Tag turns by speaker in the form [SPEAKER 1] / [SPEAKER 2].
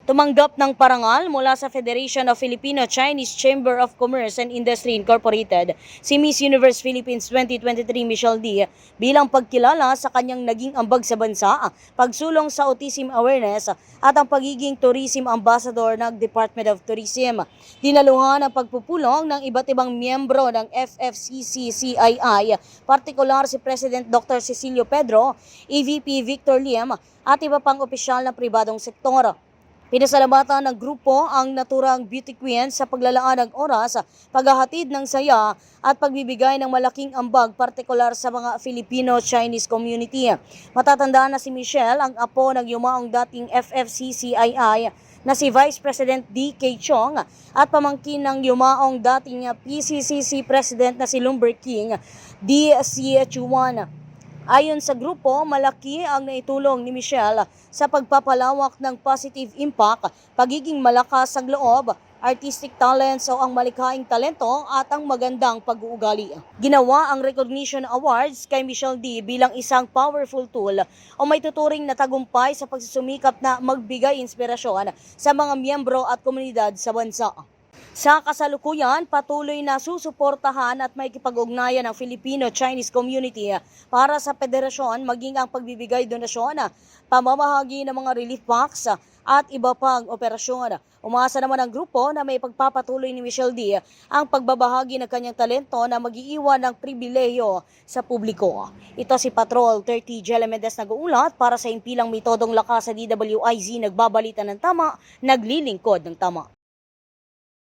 [SPEAKER 1] Tumanggap ng parangal mula sa Federation of Filipino-Chinese Chamber of Commerce and Industry Incorporated si Miss Universe Philippines 2023 Michelle D bilang pagkilala sa kanyang naging ambag sa bansa, pagsulong sa autism awareness at ang pagiging tourism ambassador ng Department of Tourism. Dinaluhan ang pagpupulong ng iba't ibang miyembro ng FFCC-CII, partikular si President Dr. Cecilio Pedro, EVP Victor Lim at iba pang opisyal ng pribadong sektor. Pinasalamatan ng grupo ang naturang beauty queen sa paglalaan ng oras, paghahatid ng saya at pagbibigay ng malaking ambag partikular sa mga Filipino-Chinese community. Matatandaan na si Michelle ang apo ng yumaong dating FFCCII na si Vice President D.K. Chong at pamangkin ng yumaong dating PCCC President na si Lumber King D.C. Chuan. Ayon sa grupo, malaki ang naitulong ni Michelle sa pagpapalawak ng positive impact, pagiging malakas ang loob, artistic talents o ang malikhaing talento at ang magandang pag-uugali. Ginawa ang recognition awards kay Michelle D bilang isang powerful tool o may tuturing na tagumpay sa pagsusumikap na magbigay inspirasyon sa mga miyembro at komunidad sa bansa. Sa kasalukuyan, patuloy na susuportahan at may kipag-ugnayan ng Filipino-Chinese community para sa federasyon maging ang pagbibigay donasyon, pamamahagi ng mga relief box at iba pang operasyon. Umasa naman ang grupo na may pagpapatuloy ni Michelle D ang pagbabahagi ng kanyang talento na mag-iiwan ng pribileyo sa publiko. Ito si Patrol 30 Jelle Mendez nag-uulat para sa impilang metodong lakas sa DWIZ, nagbabalita ng tama, naglilingkod ng tama.